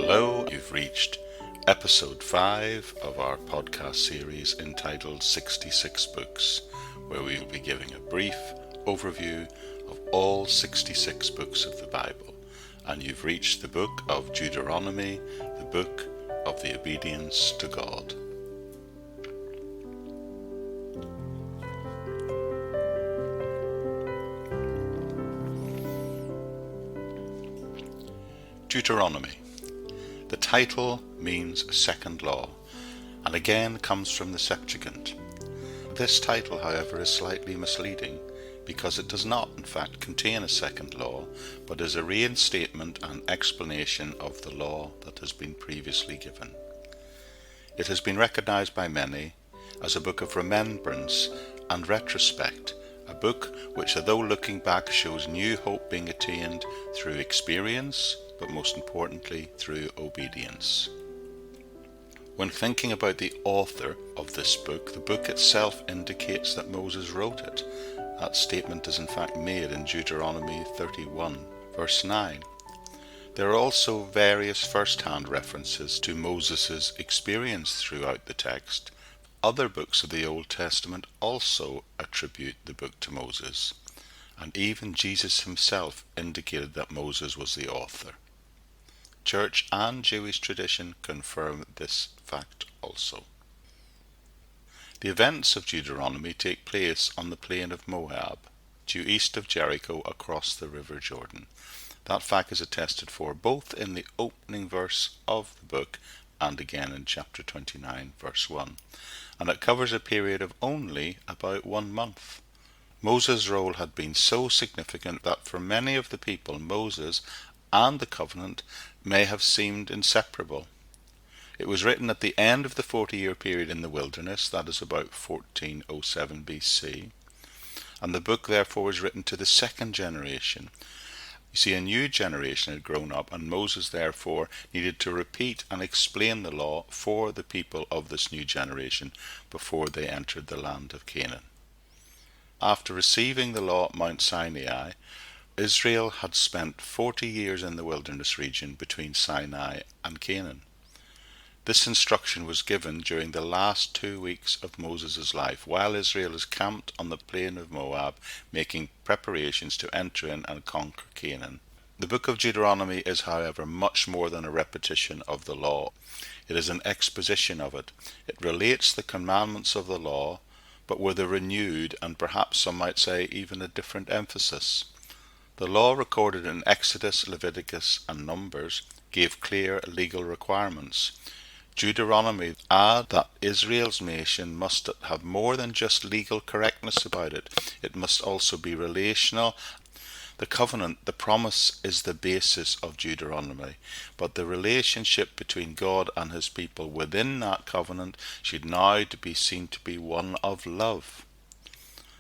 Hello, you've reached episode 5 of our podcast series entitled 66 Books, where we will be giving a brief overview of all 66 books of the Bible. And you've reached the book of Deuteronomy, the book of the obedience to God. Deuteronomy. The title means second law, and again comes from the Septuagint. This title, however, is slightly misleading because it does not, in fact, contain a second law, but is a reinstatement and explanation of the law that has been previously given. It has been recognized by many as a book of remembrance and retrospect, a book which, although looking back, shows new hope being attained through experience, but most importantly through obedience. When thinking about the author of this book, the book itself indicates that Moses wrote it. That statement is in fact made in Deuteronomy 31, verse 9. There are also various first-hand references to Moses' experience throughout the text. Other books of the Old Testament also attribute the book to Moses, and even Jesus himself indicated that Moses was the author. Church and Jewish tradition confirm this fact also. The events of Deuteronomy take place on the plain of Moab, due east of Jericho across the river Jordan. That fact is attested for both in the opening verse of the book and again in chapter 29, verse 1. And it covers a period of only about 1 month. Moses' role had been so significant that for many of the people, Moses and the covenant may have seemed inseparable. It was written at the end of the 40-year period in the wilderness, that is about 1407 BC, and the book therefore was written to the second generation. You see, a new generation had grown up, and Moses therefore needed to repeat and explain the law for the people of this new generation before they entered the land of Canaan. After receiving the law at Mount Sinai, Israel had spent 40 years in the wilderness region between Sinai and Canaan. This instruction was given during the last 2 weeks of Moses' life, while Israel is camped on the plain of Moab, making preparations to enter in and conquer Canaan. The book of Deuteronomy is, however, much more than a repetition of the law. It is an exposition of it. It relates the commandments of the law, but with a renewed, and perhaps some might say even a different emphasis. The law recorded in Exodus, Leviticus, and Numbers gave clear legal requirements. Deuteronomy adds that Israel's nation must have more than just legal correctness about it. It must also be relational. The covenant, the promise, is the basis of Deuteronomy, but the relationship between God and his people within that covenant should now be seen to be one of love.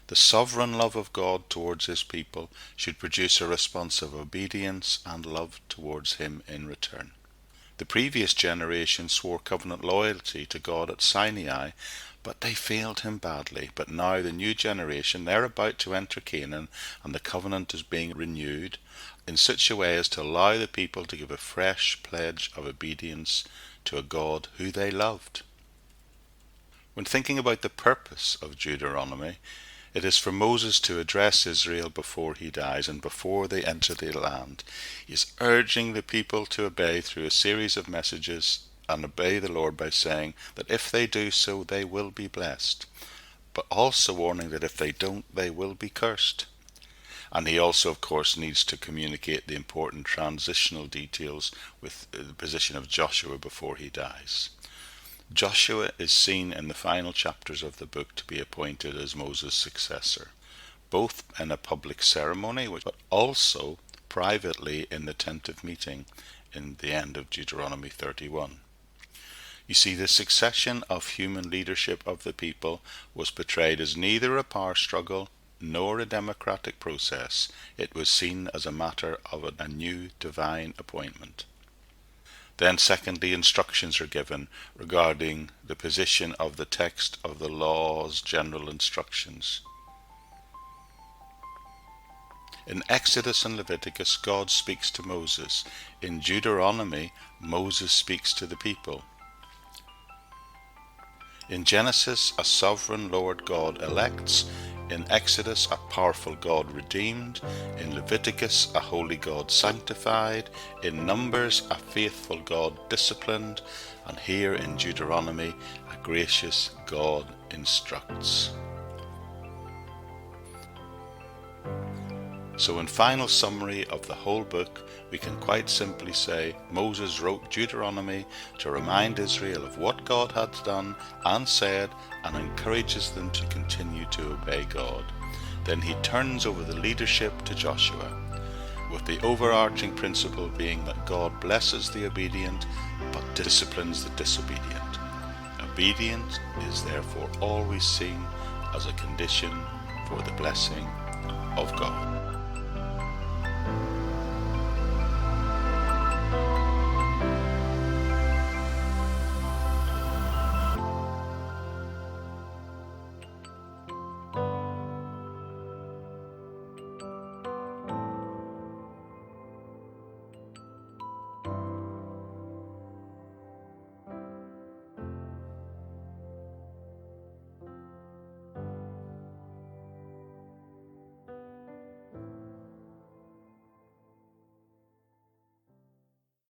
The sovereign love of God towards his people should produce a response of obedience and love towards him in return. The previous generation swore covenant loyalty to God at Sinai, but they failed him badly. But now the new generation, they're about to enter Canaan, and the covenant is being renewed in such a way as to allow the people to give a fresh pledge of obedience to a God who they loved. When thinking about the purpose of Deuteronomy, it is for Moses to address Israel before he dies and before they enter the land. He is urging the people to obey through a series of messages and obey the Lord by saying that if they do so, they will be blessed, but also warning that if they don't, they will be cursed. And he also, of course, needs to communicate the important transitional details with the position of Joshua before he dies. Joshua is seen in the final chapters of the book to be appointed as Moses' successor, both in a public ceremony, but also privately in the tent of meeting in the end of Deuteronomy 31. You see, the succession of human leadership of the people was portrayed as neither a power struggle nor a democratic process. It was seen as a matter of a new divine appointment. Then secondly, instructions are given regarding the position of the text of the law's general instructions. In Exodus and Leviticus, God speaks to Moses. In Deuteronomy, Moses speaks to the people. In Genesis, a sovereign Lord God elects. In Exodus, a powerful God redeemed. In Leviticus, a holy God sanctified. In Numbers, a faithful God disciplined. And here in Deuteronomy, a gracious God instructs. So in final summary of the whole book, we can quite simply say Moses wrote Deuteronomy to remind Israel of what God had done and said, and encourages them to continue to obey God. Then he turns over the leadership to Joshua, with the overarching principle being that God blesses the obedient but disciplines the disobedient. Obedience is therefore always seen as a condition for the blessing of God.